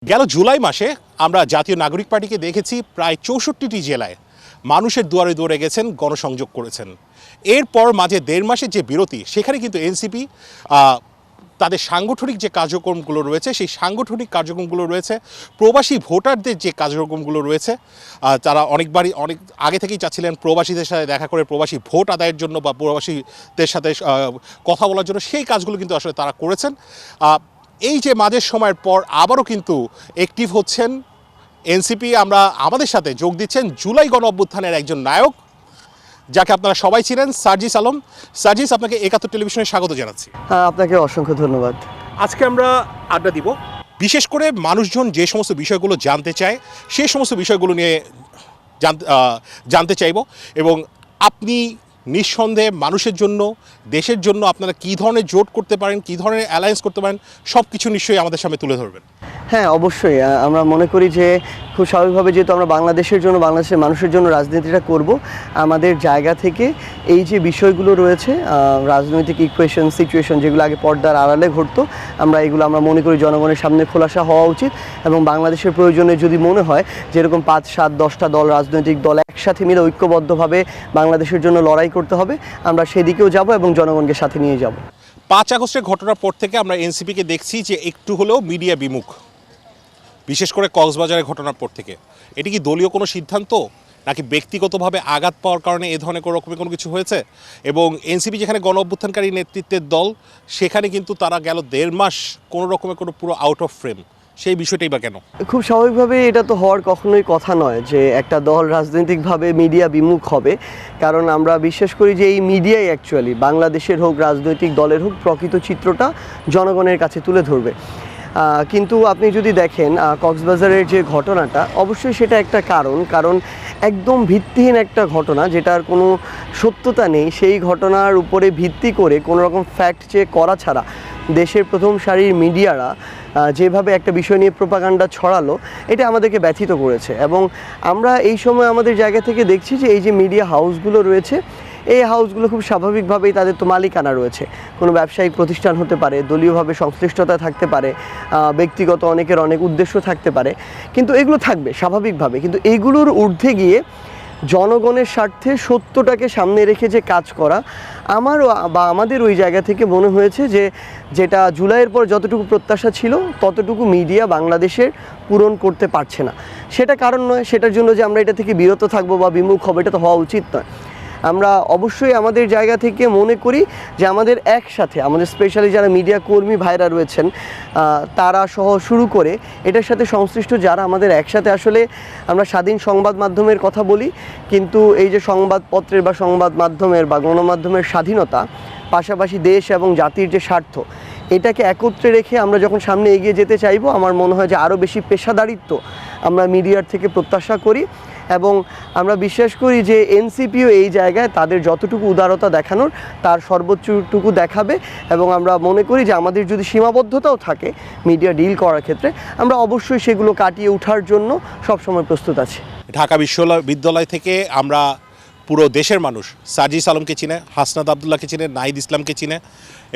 গেল জুলাই মাসে আমরা জাতীয় নাগরিক পার্টিকে দেখেছি প্রায় ৬৪টি জেলায় মানুষের দুয়ারে দুয়ারে গেছেন, গণসংযোগ করেছেন। এরপর মাঝে ১.৫ মাসের যে বিরতি, সেখানে কিন্তু এনসিপি তাদের সাংগঠনিক যে কার্যক্রমগুলো রয়েছে, সেই সাংগঠনিক কার্যক্রমগুলো রয়েছে, প্রবাসী ভোটারদের যে কার্যক্রমগুলো রয়েছে, তারা অনেক আগে থেকেই চাচ্ছিলেন প্রবাসীদের সাথে দেখা করে প্রবাসী ভোট আদায়ের জন্য বা প্রবাসীদের সাথে কথা বলার জন্য, সেই কাজগুলো কিন্তু আসলে তারা করেছেন। এই যে মাঝের সময়ের পর আবারও কিন্তু অ্যাক্টিভ হচ্ছেন এনসিপি। আমাদের সাথে যোগ দিচ্ছেন জুলাই গণ অভ্যুত্থানের একজন নায়ক, যাকে আপনারা সবাই ছিলেন, সার্জিস আলম। সার্জিস, আপনাকে ৭১ টেলিভিশনে স্বাগত জানাচ্ছি। আপনাকে অসংখ্য ধন্যবাদ। আজকে আমরা আড্ডা দিব, বিশেষ করে মানুষজন যে সমস্ত বিষয়গুলো জানতে চায় সেই সমস্ত বিষয়গুলো নিয়ে জানতে চাইব। এবং আপনি নিঃসন্দেহে মানুষের জন্য, দেশের জন্য আপনারা কী ধরনের জোট করতে পারেন, কী ধরনের অ্যালায়েন্স করতে পারেন, সব কিছু নিশ্চয়ই আমাদের সামনে তুলে ধরবেন। হ্যাঁ, অবশ্যই। আমরা মনে করি যে খুব স্বাভাবিকভাবে যেহেতু আমরা বাংলাদেশের জন্য, বাংলাদেশের মানুষের জন্য রাজনীতিটা করব, আমাদের জায়গা থেকে এই যে বিষয়গুলো রয়েছে, রাজনৈতিক ইকুয়েশন, সিচুয়েশন যেগুলো আগে পর্দার আড়ালে ঘটতো, আমরা মনে করি জনগণের সামনে খোলাসা হওয়া উচিত। এবং বাংলাদেশের প্রয়োজনে যদি মনে হয় যেরকম ৫, ৭, ১০টা দল, রাজনৈতিক দল একসাথে মিলে ঐক্যবদ্ধভাবে বাংলাদেশের জন্য লড়াই করতে হবে, আমরা সেদিকেও যাব এবং জনগণকে সাথে নিয়ে যাব। ৫ আগস্টের ঘটনার পর থেকে আমরা এনসিপিকে দেখছি যে একটু হলেও মিডিয়া বিমুখ, বিশেষ করে কক্সবাজারের ঘটনার পর থেকে। এটি কি দলীয় কোনো সিদ্ধান্ত, নাকি ব্যক্তিগতভাবে আঘাত পাওয়ার কারণে এ ধরনের কোনো কিছু হয়েছে? এবং এনসিপি যেখানে গণ অভ্যুত্থানকারী নেতৃত্বের দল, সেখানে কিন্তু তারা গেল ১.৫ মাস কোনো রকমের কোনো পুরো আউট অফ ফ্রেম, সেই বিষয়টাই বা কেন? খুব স্বাভাবিকভাবে এটা তো হওয়ার কখনোই কথা নয় যে একটা দল রাজনৈতিকভাবে মিডিয়া বিমুখ হবে। কারণ আমরা বিশ্বাস করি যে এই মিডিয়াই অ্যাকচুয়ালি বাংলাদেশের হোক, রাজনৈতিক দলের হোক, প্রকৃত চিত্রটা জনগণের কাছে তুলে ধরবে। কিন্তু আপনি যদি দেখেন কক্সবাজারের যে ঘটনাটা, অবশ্যই সেটা একটা কারণ একদম ভিত্তিহীন একটা ঘটনা, যেটার কোনো সত্যতা নেই, সেই ঘটনার উপরে ভিত্তি করে কোনো রকম ফ্যাক্ট চেক করা ছাড়া দেশের প্রথম সারির মিডিয়ারা যেভাবে একটা বিষয় নিয়ে প্রোপাগান্ডা ছড়ালো, এটা আমাদেরকে ব্যথিত করেছে। এবং আমরা এই সময় আমাদের জায়গা থেকে দেখছি যে এই যে মিডিয়া হাউসগুলো রয়েছে, এই হাউসগুলো খুব স্বাভাবিকভাবেই তাদের তো মালিকানা রয়েছে। কোনো ব্যবসায়িক প্রতিষ্ঠান হতে পারে, দলীয়ভাবে সংশ্লিষ্টতা থাকতে পারে, ব্যক্তিগত অনেকের অনেক উদ্দেশ্য থাকতে পারে, কিন্তু এগুলো থাকবে স্বাভাবিকভাবে। কিন্তু এগুলোর ঊর্ধ্বে গিয়ে জনগণের স্বার্থে সত্যটাকে সামনে রেখে যে কাজ করা, আমাদের ওই জায়গা থেকে মনে হয়েছে যে যেটা জুলাইয়ের পর যতটুকু প্রত্যাশা ছিল ততটুকু মিডিয়া বাংলাদেশের পূরণ করতে পারছে না। সেটা কারণ নয়, সেটার জন্য যে আমরা এটা থেকে বিরত থাকবো বা বিমুখ হবো, এটা তো হওয়া উচিত নয়। আমরা অবশ্যই আমাদের জায়গা থেকে মনে করি যে আমাদের একসাথে, আমাদের স্পেশালি যারা মিডিয়া কর্মী ভাইরা রয়েছেন, তারা সহ শুরু করে এটার সাথে সংশ্লিষ্ট যারা, আমাদের একসাথে আসলে আমরা স্বাধীন সংবাদ মাধ্যমের কথা বলি, কিন্তু এই যে সংবাদপত্রের বা সংবাদ মাধ্যমের বা গণমাধ্যমের স্বাধীনতা, পাশাপাশি দেশ এবং জাতির যে স্বার্থ, এটাকে একত্রে রেখে আমরা যখন সামনে এগিয়ে যেতে চাইবো, আমার মনে হয় যে আরও বেশি পেশাদারিত্ব আমরা মিডিয়ার থেকে প্রত্যাশা করি। এবং আমরা বিশ্বাস করি যে এনসিপিও এই জায়গায় তাদের যতটুকু উদারতা দেখানোর তার সর্বোচ্চটুকু দেখাবে। এবং আমরা মনে করি যে আমাদের যদি সীমাবদ্ধতাও থাকে মিডিয়া ডিল করার ক্ষেত্রে, আমরা অবশ্যই সেগুলো কাটিয়ে ওঠার জন্য সবসময় প্রস্তুত আছি। ঢাকা বিশ্ববিদ্যালয় থেকে আমরা পুরো দেশের মানুষ সার্জিস আলমকে চিনে, হাসনাত আবদুল্লাহকে চিনে, নাহিদ ইসলামকে চিনে,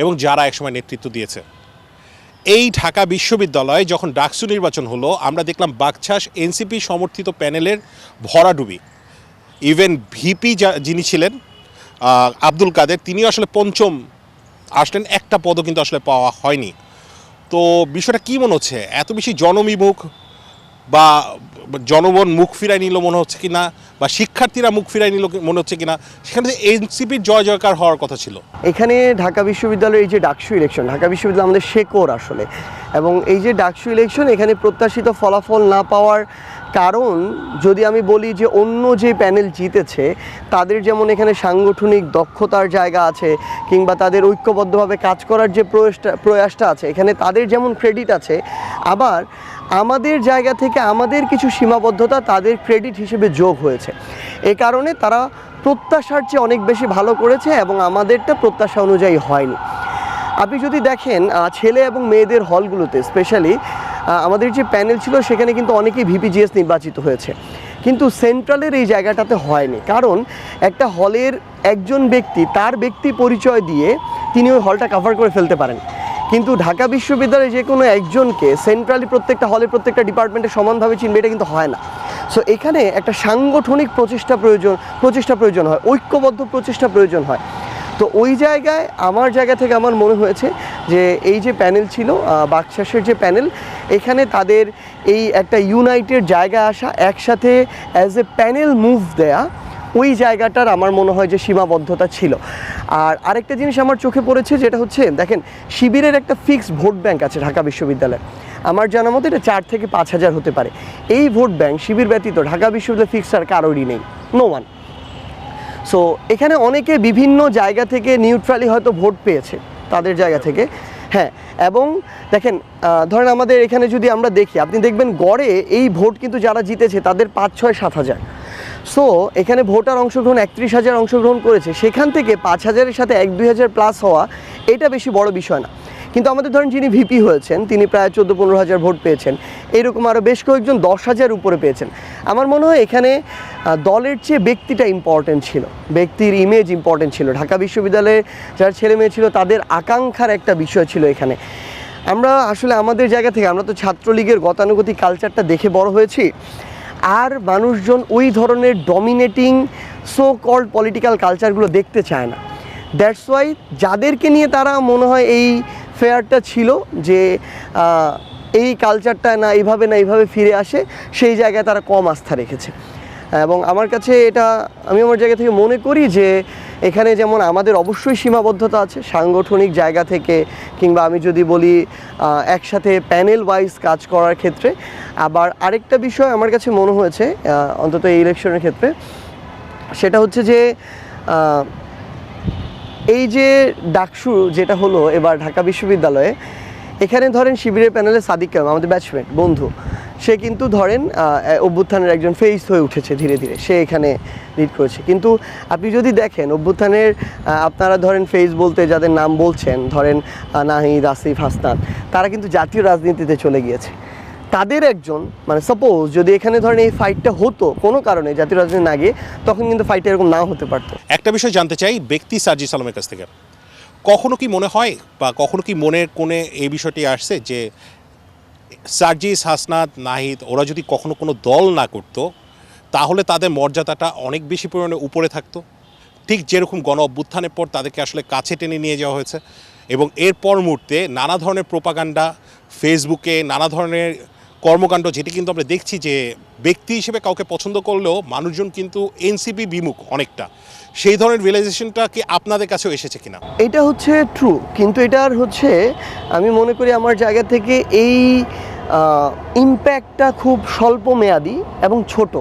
এবং যারা একসময় নেতৃত্ব দিয়েছে। এই ঢাকা বিশ্ববিদ্যালয়ে যখন ডাকসু নির্বাচন হলো, আমরা দেখলাম বাকছাস এনসিপি সমর্থিত প্যানেলের ভরাডুবি। ইভেন ভিপি যিনি ছিলেন আব্দুল কাদের, তিনি আসলে পঞ্চম আসলেন, একটা পদও কিন্তু আসলে পাওয়া হয়নি। তো বিষয়টা কী মনে হচ্ছে? এত বেশি জনবিমুখ বা জনগণ মুখ ফিরাই নিল মনে হচ্ছে কিনা, বা শিক্ষার্থীরা মুখ ফিরাই নিল মনে হচ্ছে কিনা? সেখানে এনসিপির জয় জয়কার হওয়ার কথা ছিল। এখানে ঢাকা বিশ্ববিদ্যালয়ের এই যে ডাকসু ইলেকশন, ঢাকা বিশ্ববিদ্যালয় আমাদের শেকড় আসলে, এবং এই যে ডাকসু ইলেকশন, এখানে প্রত্যাশিত ফলাফল না পাওয়ার কারণ যদি আমি বলি যে অন্য যে প্যানেল জিতেছে তাদের যেমন এখানে সাংগঠনিক দক্ষতার জায়গা আছে, কিংবা তাদের ঐক্যবদ্ধভাবে কাজ করার যে প্রয়াসটা আছে, এখানে তাদের যেমন ক্রেডিট আছে, আবার আমাদের জায়গা থেকে আমাদের কিছু সীমাবদ্ধতা তাদের ক্রেডিট হিসেবে যোগ হয়েছে। এ কারণে তারা প্রত্যাশার চেয়ে অনেক বেশি ভালো করেছে এবং আমাদেরটা প্রত্যাশা অনুযায়ী হয়নি। আপনি যদি দেখেন ছেলে এবং মেয়েদের হলগুলোতে, স্পেশালি আমাদের যে প্যানেল ছিল সেখানে কিন্তু অনেকেই ভিপিজিএস নির্বাচিত হয়েছে, কিন্তু সেন্ট্রালের এই জায়গাটাতে হয়নি। কারণ একটা হলের একজন ব্যক্তি তার ব্যক্তি পরিচয় দিয়ে তিনি ওই হলটা কভার করে ফেলতে পারেন, কিন্তু ঢাকা বিশ্ববিদ্যালয়ে যে কোনো একজনকে সেন্ট্রালি প্রত্যেকটা হলে প্রত্যেকটা ডিপার্টমেন্টে সমানভাবে চিনবে এটা কিন্তু হয় না। সো এখানে একটা সাংগঠনিক প্রচেষ্টা প্রয়োজন হয়, ঐক্যবদ্ধ প্রচেষ্টা প্রয়োজন হয়। তো ওই জায়গায় আমার জায়গা থেকে আমার মনে হয়েছে যে এই যে প্যানেল ছিল বাকশাসের যে প্যানেল, এখানে তাদের এই একটা ইউনাইটেড জায়গায় আসা, একসাথে অ্যাজ এ প্যানেল মুভ দেয়া, ওই জায়গাটার আমার মনে হয় যে সীমাবদ্ধতা ছিল। আর আরেকটা জিনিস আমার চোখে পড়েছে, যেটা হচ্ছে দেখেন শিবিরের একটা ফিক্সড ভোট ব্যাংক আছে ঢাকা বিশ্ববিদ্যালয়ে, আমার জানা মতো এটা 4 থেকে 5,000 হতে পারে। এই ভোট ব্যাংক শিবির ব্যতীত ঢাকা বিশ্ববিদ্যালয় ফিক্সড আর কারোরই নেই, নো ওয়ান। সো এখানে অনেকে বিভিন্ন জায়গা থেকে নিউট্রালি হয়তো ভোট পেয়েছে তাদের জায়গা থেকে, হ্যাঁ। এবং দেখেন ধরেন আমাদের এখানে যদি আমরা দেখি, আপনি দেখবেন গড়ে এই ভোট কিন্তু যারা জিতেছে তাদের 5, 6, 7,000। সো এখানে ভোটার অংশগ্রহণ 31,000 অংশগ্রহণ করেছে, সেখান থেকে 5,000-এর সাথে 1-2,000 প্লাস হওয়া এটা বেশি বড় বিষয় না। কিন্তু আমাদের ধরেন যিনি ভিপি হয়েছেন তিনি প্রায় 14-15,000 ভোট পেয়েছেন, এরকম আরও বেশ কয়েকজন 10,000 উপরে পেয়েছেন। আমার মনে হয় এখানে দলের চেয়ে ব্যক্তিটা ইম্পর্টেন্ট ছিল, ব্যক্তির ইমেজ ইম্পর্টেন্ট ছিল। ঢাকা বিশ্ববিদ্যালয়ে যারা ছেলে মেয়ে ছিল তাদের আকাঙ্ক্ষার একটা বিষয় ছিল এখানে। আমরা আসলে আমাদের জায়গা থেকে, আমরা তো ছাত্রলীগের গতানুগতিক কালচারটা দেখে বড় হয়েছি, আর মানুষজন ওই ধরনের ডমিনেটিং সো কল্ড পলিটিক্যাল কালচারগুলো দেখতে চায় না। দ্যাটস ওয়াই যাদেরকে নিয়ে তারা মনে হয় এই ফেয়ারটা ছিল যে এই কালচারটা না এইভাবে ফিরে আসে, সেই জায়গায় তারা কম আস্থা রেখেছে। এবং আমার কাছে এটা, আমি আমার জায়গা থেকে মনে করি যে এখানে যেমন আমাদের অবশ্যই সীমাবদ্ধতা আছে সাংগঠনিক জায়গা থেকে, কিংবা আমি যদি বলি একসাথে প্যানেল ওয়াইজ কাজ করার ক্ষেত্রে। আবার আরেকটা বিষয় আমার কাছে মনে হয়েছে অন্তত এই ইলেকশনের ক্ষেত্রে, সেটা হচ্ছে যে এই যে ডাকসু যেটা হলো এবার ঢাকা বিশ্ববিদ্যালয়ে, এখানে ধরেন শিবিরের প্যানেলে সাদিক কায়েম আমাদের ব্যাচমেট বন্ধু, সে কিন্তু ধরেন অভ্যুত্থানের একজন ফেস হয়ে উঠেছে ধীরে ধীরে, সে এখানে লিড করেছে। কিন্তু আপনি যদি দেখেন অভ্যুত্থানের আপনারা ধরেন ফেস বলতে যাদের নাম বলছেন, ধরেন নাহিদ, আসিফ, হাসনাত, তারা কিন্তু জাতীয় রাজনীতিতে চলে গিয়েছে। তাদের একজন, মানে সাপোজ যদি এখানে ধরেন এই ফাইটটা হতো কোনো কারণে জাতীয় রাজনীতি না গিয়ে, তখন কিন্তু ফাইটটা এরকম নাও হতে পারতো। একটা বিষয় জানতে চাই ব্যক্তি সার্জিস আলমের কাছ থেকে, কখনো কি মনে হয় বা কখনো কি মনের কোণে এই বিষয়টি আসছে যে সার্জিস, হাসনাত, নাহিদ ওরা যদি কখনো কোনো দল না করতো তাহলে তাদের মর্যাদাটা অনেক বেশি পরিমাণে উপরে থাকতো, ঠিক যেরকম গণ অভ্যুত্থানের পর তাদেরকে আসলে কাছে টেনে নিয়ে যাওয়া হয়েছে, এবং এরপর মুহূর্তে নানা ধরনের প্রোপাগান্ডা, ফেসবুকে নানা ধরনের কর্মকাণ্ড, যেটি কিন্তু আমরা দেখছি যে ব্যক্তি হিসেবে কাউকে পছন্দ করলেও মানুষজন কিন্তু এনসিপি বিমুখ অনেকটা, সেই ধরনের রিয়েলাইজেশনটা কি আপনাদের কাছেও এসেছে কিনা? এটা হচ্ছে ট্রু, কিন্তু এটার হচ্ছে আমি মনে করি আমার জায়গা থেকে এই ইম্প্যাক্টটা খুব স্বল্প মেয়াদি এবং ছোট।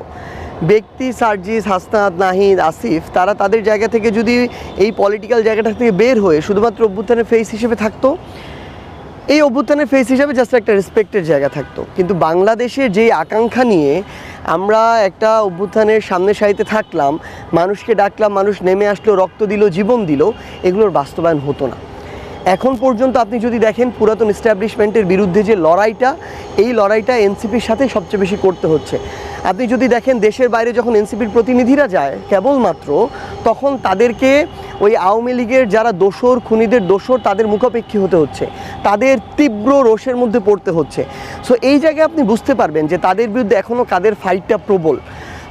ব্যক্তি সার্জিস, হাসনাত, নাহিদ, আসিফ তারা তাদের জায়গা থেকে যদি এই পলিটিক্যাল জায়গাটা থেকে বের হয়ে শুধুমাত্র অভ্যুত্থানের ফেস হিসেবে থাকতো, এই অভ্যুত্থানের ফেস হিসেবে জাস্ট একটা রেসপেক্টের জায়গা থাকতো। কিন্তু বাংলাদেশের যেই আকাঙ্ক্ষা নিয়ে আমরা একটা অভ্যুত্থানের সামনে সারিতে থাকলাম, মানুষকে ডাকলাম, মানুষ নেমে আসলো, রক্ত দিল, জীবন দিল, এগুলোর বাস্তবায়ন হতো না। এখন পর্যন্ত আপনি যদি দেখেন পুরাতন এস্টাবলিশমেন্টের বিরুদ্ধে যে লড়াইটা, এই লড়াইটা এনসিপির সাথে সবচেয়ে বেশি করতে হচ্ছে। আপনি যদি দেখেন দেশের বাইরে যখন এনসিপির প্রতিনিধিরা যায় কেবলমাত্র, তখন তাদেরকে ওই আওয়ামী লীগের যারা দোসর, খুনিদের দোসর, তাদের মুখাপেক্ষী হতে হচ্ছে, তাদের তীব্র রোষের মধ্যে পড়তে হচ্ছে। সো এই জায়গায় আপনি বুঝতে পারবেন যে তাদের বিরুদ্ধে এখনও কাদের ফাইটটা প্রবল।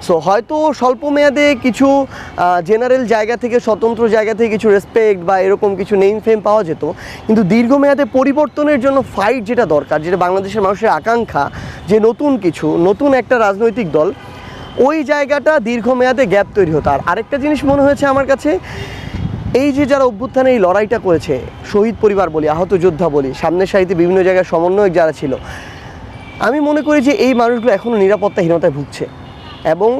সো হয়তো স্বল্প মেয়াদে কিছু জেনারেল জায়গা থেকে, স্বতন্ত্র জায়গা থেকে কিছু রেসপেক্ট বা এরকম কিছু নেম ফেম পাওয়া যেত, কিন্তু দীর্ঘমেয়াদে পরিবর্তনের জন্য ফাইট যেটা দরকার, যেটা বাংলাদেশের মানুষের আকাঙ্ক্ষা, যে নতুন কিছু, নতুন একটা রাজনৈতিক দল, ওই জায়গাটা দীর্ঘমেয়াদে গ্যাপ তৈরি হতো। আর আরেকটা জিনিস মনে হয়েছে আমার কাছে, এই যে যারা অভ্যুত্থানে এই লড়াইটা করেছে, শহীদ পরিবার বলি, আহত যোদ্ধা বলি, সামনের সারিতে বিভিন্ন জায়গায় সমন্বয়ক যারা ছিল, আমি মনে করি যে এই মানুষগুলো এখনও নিরাপত্তাহীনতায় ভুগছে। এবং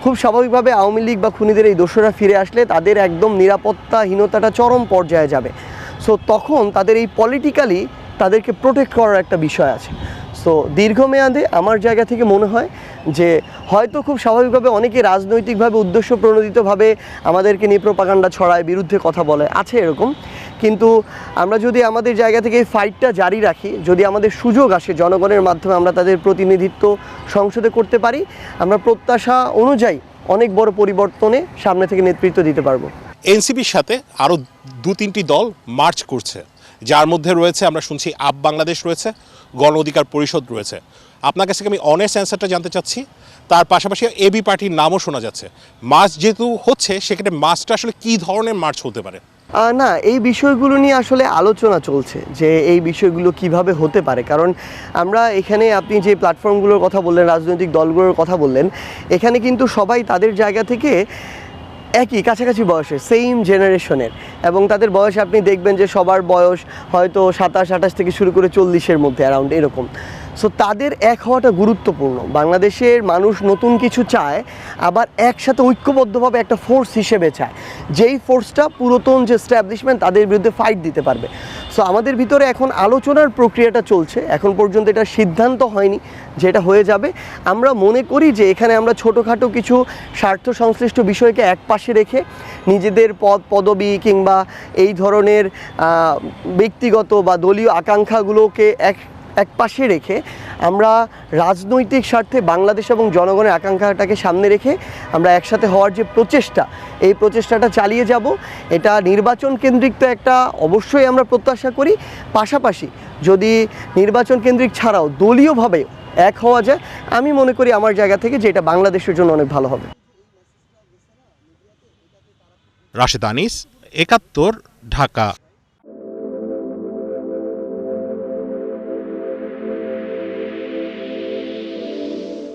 খুব স্বাভাবিকভাবে আওয়ামী লীগ বা খুনিদের এই দোসররা ফিরে আসলে তাদের একদম নিরাপত্তাহীনতাটা চরম পর্যায়ে যাবে। সো তখন তাদের এই পলিটিক্যালি তাদেরকে প্রোটেক্ট করার একটা বিষয় আছে। সো দীর্ঘমেয়াদে আমার জায়গা থেকে মনে হয় যে হয়তো খুব স্বাভাবিকভাবে অনেকে রাজনৈতিকভাবে উদ্দেশ্য প্রণোদিতভাবে আমাদেরকে নিয়ে প্রোপাগান্ডা ছড়ায়, বিরুদ্ধে কথা বলে, আছে এরকম। কিন্তু আমরা যদি আমাদের জায়গা থেকে এই ফাইটটা জারি রাখি, যদি আমাদের সুযোগ আসে জনগণের মাধ্যমে আমরা তাদের প্রতিনিধিত্ব সংসদে করতে পারি, আমরা প্রত্যাশা অনুযায়ী অনেক বড় পরিবর্তনে সামনে থেকে নেতৃত্ব দিতে পারবো। এনসিপির সাথে আরও 2-3টি দল মার্চ করছে, যার মধ্যে রয়েছে আমরা শুনছি আপ বাংলাদেশ রয়েছে, গণ অধিকার পরিষদ রয়েছে। আপনার কাছ থেকে আমি অনেস্ট অ্যান্সারটা জানতে চাচ্ছি। তার পাশাপাশি এবি পার্টির নামও শোনা যাচ্ছে। মার্চ যেহেতু হচ্ছে, সেক্ষেত্রে মার্চটা আসলে কী ধরনের মার্চ হতে পারে? না, এই বিষয়গুলো নিয়ে আসলে আলোচনা চলছে যে এই বিষয়গুলো কিভাবে হতে পারে। কারণ আমরা এখানে, আপনি যে প্ল্যাটফর্মগুলোর কথা বললেন, রাজনৈতিক দলগুলোর কথা বললেন, এখানে কিন্তু সবাই তাদের জায়গা থেকে একই কাছাকাছি বয়সের, সেম জেনারেশনের, এবং তাদের বয়স আপনি দেখবেন যে সবার বয়স হয়তো 27-28 থেকে শুরু করে 40-এর মধ্যে, অ্যারাউন্ড এরকম। সো তাদের এক হওয়াটা গুরুত্বপূর্ণ। বাংলাদেশের মানুষ নতুন কিছু চায়, আবার একসাথে ঐক্যবদ্ধভাবে একটা ফোর্স হিসেবে চায়, যেই ফোর্সটা পুরাতন যে এস্টাবলিশমেন্ট তাদের বিরুদ্ধে ফাইট দিতে পারবে। সো আমাদের ভিতরে এখন আলোচনার প্রক্রিয়াটা চলছে, এখন পর্যন্ত এটা সিদ্ধান্ত হয়নি যে এটা হয়ে যাবে। আমরা মনে করি যে এখানে আমরা ছোটোখাটো কিছু স্বার্থ সংশ্লিষ্ট বিষয়কে এক পাশে রেখে নিজেদের পদবি কিংবা এই ধরনের ব্যক্তিগত বা দলীয় আকাঙ্ক্ষাগুলোকে এক পাশে রেখে আমরা রাজনৈতিক স্বার্থে বাংলাদেশ এবং জনগণের আকাঙ্ক্ষাটাকে সামনে রেখে আমরা একসাথে হওয়ার যে প্রচেষ্টা, এই প্রচেষ্টাটা চালিয়ে যাব। এটা নির্বাচন কেন্দ্রিক তো একটা অবশ্যই আমরা প্রত্যাশা করি, পাশাপাশি যদি নির্বাচন কেন্দ্রিক ছাড়াও দলীয়ভাবে এক হওয়া যায়, আমি মনে করি আমার জায়গা থেকে যে এটা বাংলাদেশের জন্য অনেক ভালো হবে। রাশেদ আনিস, ৭১, ঢাকা।